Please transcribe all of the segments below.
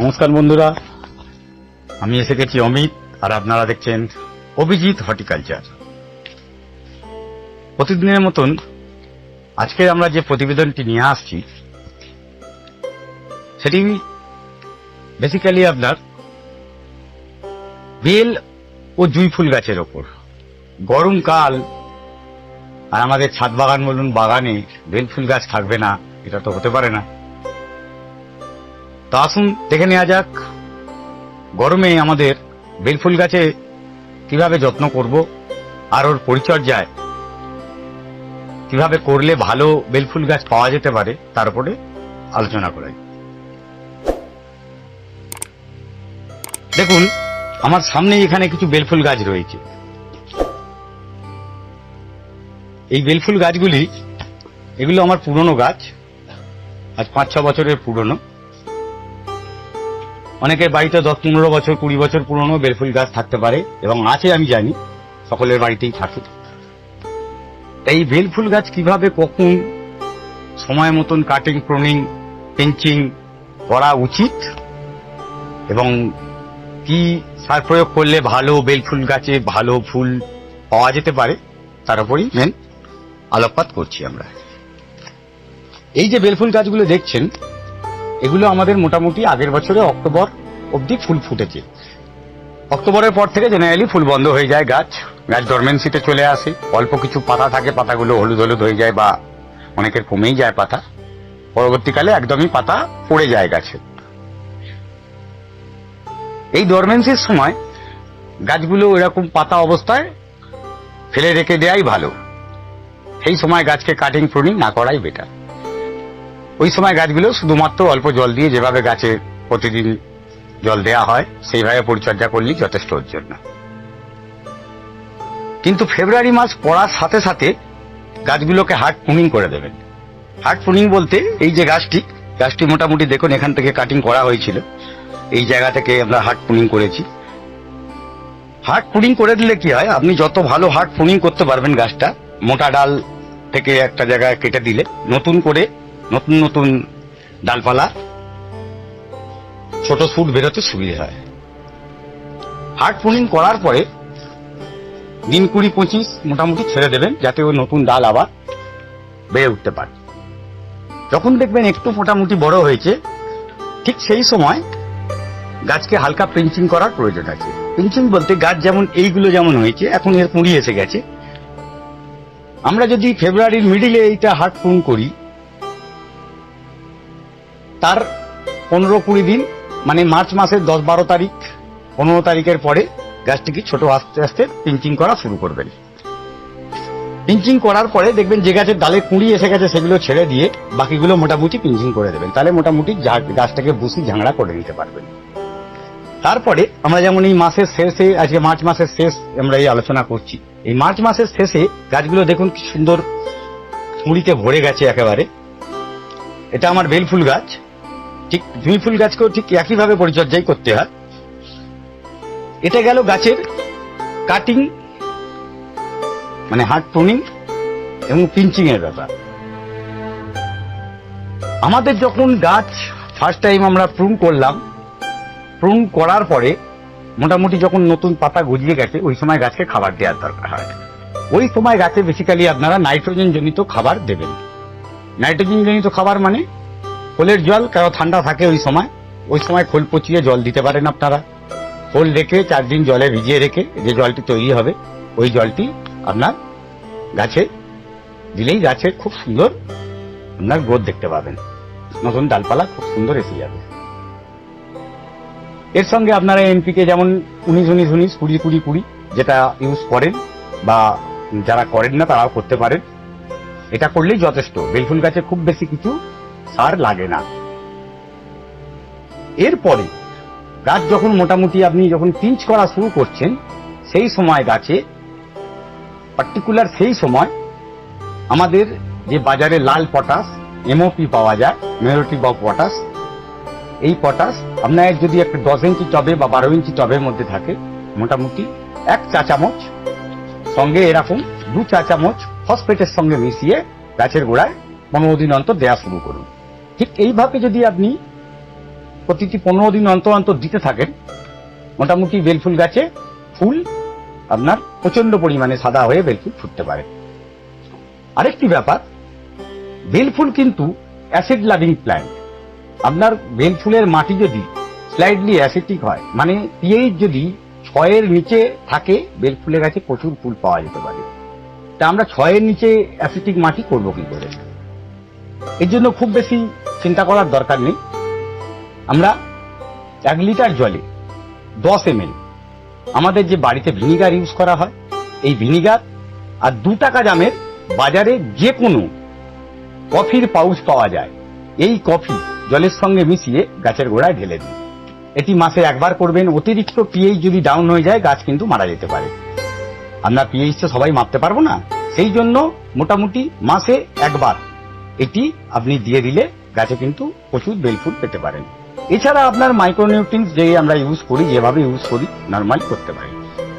নমস্কার বন্ধুরা, আমি এসে গেছি অমিত, আর আপনারা দেখছেন অভিজিৎ হর্টিকালচার। প্রতিদিনের মতন আজকে আমরা যে প্রতিবেদনটি নিয়ে আসছি সেটি বেসিক্যালি আপনার বেল ও জুঁই ফুল গাছের ওপর। গরমকাল আর আমাদের ছাদ বাগান বলুন, বাগানে বেল ফুল গাছ থাকবে না, এটা তো হতে পারে না। তো আসুন দেখে নেওয়া যাক গরমে আমাদের বেলফুল গাছে কিভাবে যত্ন করব, আর ওর পরিচর্যায় কিভাবে করলে ভালো বেলফুল গাছ পাওয়া যেতে পারে তার উপরে আলোচনা করাই। দেখুন, আমার সামনে এখানে কিছু বেলফুল গাছ রয়েছে। এই বেলফুল গাছগুলি, এগুলো আমার পুরনো গাছ, আজ 5-6 বছরের পুরনো। অনেকের বাড়িতে 10-15 বছর 20 বছর পুরনো বেলফুল গাছ থাকতে পারে, এবং আছে, আমি জানি সকলের বাড়িতেই থাকে। এই বেলফুল গাছ কিভাবে কখন সময় মতন কাটিং, প্রুনিং, পিঞ্চিং করা উচিত এবং কি সার প্রয়োগ করলে ভালো বেলফুল গাছে ভালো ফুল পাওয়া যেতে পারে তার উপরই মেন আলোকপাত করছি আমরা। এই যে বেলফুল গাছগুলো দেখছেন, এগুলো আমাদের মোটামুটি আগের বছরে অক্টোবর অবধি ফুল ফুটেছে। অক্টোবরের পর থেকে জেনারেলি ফুল বন্ধ হয়ে যায়, গাছ ডরমেন্সিতে চলে আসে। অল্প কিছু পাতা থাকে, পাতাগুলো হলুদ হলুদ হয়ে যায় বা অনেকের কমেই যায় পাতা। পরবর্তীকালে একদমই পাতা পড়ে যায় গাছে। এই ডরমেন্সির সময় গাছগুলো এরকম পাতা অবস্থায় ফেলে রেখে দেওয়াই ভালো। সেই সময় গাছকে কাটিং প্রুনিং না করাই বেটার। ওই সময় গাছগুলো শুধুমাত্র অল্প জল দিয়ে, যেভাবে গাছে প্রতিদিন জল দেওয়া হয় সেইভাবে পরিচর্যা করলেই যথেষ্ট ওর জন্য। কিন্তু ফেব্রুয়ারি মাস পড়ার সাথে সাথে গাছগুলোকে হার্ড প্রুনিং করে দেবেন। হার্ড প্রুনিং বলতে এই যে গাছটি মোটামুটি দেখুন এখান থেকে কাটিং করা হয়েছিল, এই জায়গা থেকে আমরা হার্ড প্রুনিং করেছি। হার্ড প্রুনিং করে দিলে কি হয়, আপনি যত ভালো হার্ড প্রুনিং করতে পারবেন গাছটা, মোটা ডাল থেকে একটা জায়গায় কেটে দিলে নতুন করে নতুন নতুন ডালপালা, ছোট ফুট বেরোতে সুবিধা হয়। হার্ড প্রুনিং করার পরে দিন 20-25 মোটামুটি ছেড়ে দেবেন, যাতে ওই নতুন ডাল আবার বেড়ে উঠতে পারে। যখন দেখবেন একটু মোটামুটি বড় হয়েছে, ঠিক সেই সময় গাছকে হালকা পিঞ্চিং করার প্রয়োজন আছে। পিঞ্চিং বলতে গাছ যেমন এইগুলো যেমন হয়েছে, এখন এর কুঁড়ি এসে গেছে। আমরা যদি ফেব্রুয়ারির মিডিলে এইটা হার্ড প্রুন করি, তার 15-20 দিন, মানে মার্চ মাসের 10-12 তারিখ 15 তারিখের পরে গাছটিকে ছোট আস্তে আস্তে পিঞ্চিং করা শুরু করবেন। পিঞ্চিং করার পরে দেখবেন যে গাছের ডালে কুঁড়ি এসে গেছে সেগুলো ছেড়ে দিয়ে বাকিগুলো মোটামুটি পিঞ্চিং করে দেবেন। তাহলে মোটামুটি গাছটাকে বুসি ঝাংড়া করে নিতে পারবেন। তারপরে আমরা যেমন এই মাসের শেষে, আজকে মার্চ মাসের শেষ আমরা এই আলোচনা করছি, এই মার্চ মাসের শেষে গাছগুলো দেখুন কি সুন্দর কুঁড়িতে ভরে গেছে একেবারে। এটা আমার বেলফুল গাছ। ঠিক জুঁই ফুল গাছকেও ঠিক একইভাবে পরিচর্যাই করতে হয়। এটা গেল গাছের কাটিং, মানে হার্ড প্রুনিং এবং পিঞ্চিং এর ব্যাপার। আমাদের যখন গাছ ফার্স্ট টাইম আমরা প্রুন করলাম, প্রুন করার পরে মোটামুটি যখন নতুন পাতা গজিয়ে গেছে, ওই সময় গাছকে খাবার দেওয়ার দরকার হয়। ওই সময় গাছে বেসিক্যালি আপনারা নাইট্রোজেন জনিত খাবার দেবেন। নাইট্রোজেন জনিত খাবার মানে খোলের জল, কারণ ঠান্ডা থাকে ওই সময় খোল পচিয়ে জল দিতে পারেন আপনারা। খোল রেখে 4 দিন জলে ভিজিয়ে রেখে যে জলটি তৈরি হবে, ওই জলটি আপনার গাছে দিলেই গাছের খুব সুন্দর আপনার গ্রোথ দেখতে পাবেন, নতুন ডালপালা খুব সুন্দর এসে যাবে। এর সঙ্গে আপনারা এনপিকে যেমন 19-19-19, 20-20-20 যেটা ইউজ করেন বা যারা করেন না তারাও করতে পারেন। এটা করলেই যথেষ্ট। বেলফুল গাছে খুব বেশি কিছু সার লাগে না। এরপরে গাছ যখন মোটামুটি আপনি যখন পিঞ্চ করা শুরু করছেন, সেই সময় গাছে পার্টিকুলার সেই সময় আমাদের যে বাজারে লাল পটাশ এমওপি পাওয়া যায়, মেজরিটি অফ পটাশ, এই পটাশ আপনার যদি একটা 10 ইঞ্চি টবে বা 12 ইঞ্চি টবের মধ্যে থাকে, মোটামুটি 1 চা চামচ সঙ্গে এরকম 2 চা চামচ ফসফেটের সঙ্গে মিশিয়ে গাছের গোড়ায় 15 দিন অন্তর দেওয়া শুরু করুন। ঠিক এইভাবে যদি আপনি প্রতিটি 15 দিন অন্তর অন্তর দিতে থাকেন, মোটামুটি বেলফুল গাছে ফুল আপনার প্রচন্ড পরিমাণে সাদা হয়ে বেলফুল ফুটতে পারে। আরেকটি ব্যাপার, বেলফুল কিন্তু অ্যাসিড লাভিং প্ল্যান্ট। আপনার বেলফুলের মাটি যদি স্লাইডলি অ্যাসিডিক হয়, মানে পিএইচ যদি 6 এর নিচে থাকে, বেলফুলের গাছে প্রচুর ফুল পাওয়া যেতে পারে। তা আমরা 6 এর নিচে অ্যাসিডিক মাটি করব কি করে? এর জন্য খুব বেশি চিন্তা করার দরকার নেই। আমরা 1 লিটার জলে 10 ml আমাদের যে বাড়িতে ভিনিগার ইউজ করা হয়, এই ভিনিগার আর 2 টাকা দামের বাজারে যে কোনো কফির পাউচ পাওয়া যায়, এই কফি জলের সঙ্গে মিশিয়ে গাছের গোড়ায় ঢেলে দিন। এটি মাসে একবার করবেন। অতিরিক্ত পিএইচ যদি ডাউন হয়ে যায়, গাছ কিন্তু মারা যেতে পারে। আপনার পিএইচ তো সবাই মাপতে পারবো না, সেই জন্য মোটামুটি মাসে একবার এটি আপনি দিয়ে দিলে গাছে কিন্তু প্রচুর বেলফুল পেতে পারেন। এছাড়া আপনার মাইক্রোনিউট্রিয়েন্টস যে আমরা ইউজ করি, যেভাবে ইউজ করি নর্মালি করতে পারি।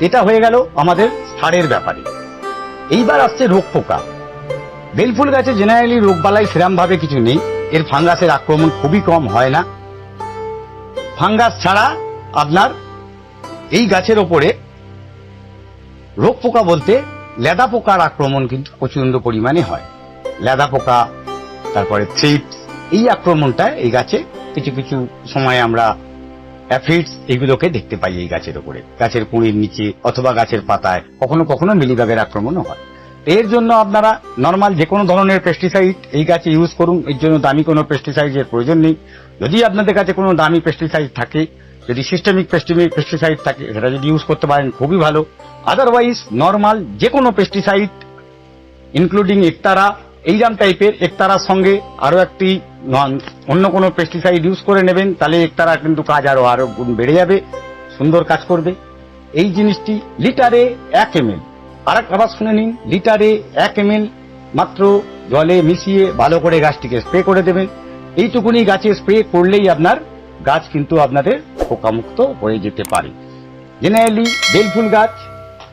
এটা হয়ে গেল আমাদের সারের ব্যাপারে। এইবার আসছে রোগ পোকা। বেলফুল গাছে জেনারেলি রোগবালাই সেরম ভাবে কিছু নেই, এর ফাঙ্গাসের আক্রমণ খুবই কম হয় না। ফাঙ্গাস ছাড়া আপনার এই গাছের ওপরে রোগ পোকা বলতে লেদা পোকার আক্রমণ কিন্তু প্রচন্ড পরিমাণে হয়। লেদা পোকা, তারপরে থ্রিপস, এই আক্রমণটা এই গাছে কিছু কিছু সময় আমরা অ্যাফিডস এগুলোকে দেখতে পাই এই গাছের ওপরে, গাছের কুঁড়ির নিচে অথবা গাছের পাতায়, কখনো কখনো মিলিবাগের আক্রমণও হয়। এর জন্য আপনারা নর্মাল যে কোনো ধরনের পেস্টিসাইড এই গাছে ইউজ করুন। এর জন্য দামি কোনো পেস্টিসাইডের প্রয়োজন নেই। যদি আপনাদের কাছে কোনো দামি পেস্টিসাইড থাকে, যদি সিস্টেমিক পেস্টিসাইড থাকে, সেটা যদি ইউজ করতে পারেন খুবই ভালো। আদারওয়াইজ নর্মাল যে কোনো পেস্টিসাইড ইনক্লুডিং একতারা, এইরকম টাইপের, একতারার সঙ্গে আরো একটি অন্য কোনো পেস্টিসাইড ইউজ করে নেবেন, তাহলে একতারা কিন্তু কাজ আরো গুণ বেড়ে যাবে, সুন্দর কাজ করবে। এই জিনিসটি লিটারে 1 ml, আবার শুনে নিন, লিটারে 1 ml মাত্র জলে মিশিয়ে ভালো করে গাছটিকে স্প্রে করে দেবেন। এইটুকুনি গাছে স্প্রে করলেই আপনার গাছ কিন্তু আপনাদের পোকামুক্ত হয়ে যেতে পারে। জেনারেলি বেলফুল গাছ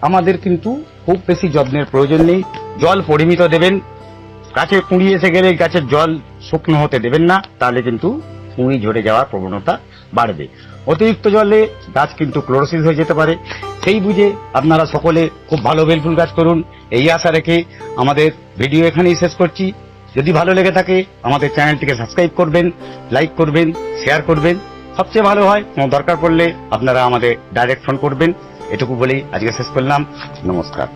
আমাদের কিন্তু খুব বেশি যত্নের প্রয়োজন নেই। জল পরিমিত দেবেন। গাছে কুঁড়ি এসে গেলে গাছের জল শুকনো হতে দেবেন না, তাহলে কিন্তু কুঁড়ি ঝরে যাওয়ার প্রবণতা বাড়বে। অতিরিক্ত জলে গাছ কিন্তু ক্লোরোসিস হয়ে যেতে পারে। সেই বুঝে আপনারা সকলে খুব ভালো বেলফুল গাছ করুন, এই আশা রেখে আমাদের ভিডিও এখানেই শেষ করছি। যদি ভালো লেগে থাকে আমাদের চ্যানেলটিকে সাবস্ক্রাইব করবেন, লাইক করবেন, শেয়ার করবেন। সবচেয়ে ভালো হয় কোনো দরকার পড়লে আপনারা আমাদের ডাইরেক্ট ফোন করবেন। এটুকু বলেই আজকে শেষ করলাম। নমস্কার।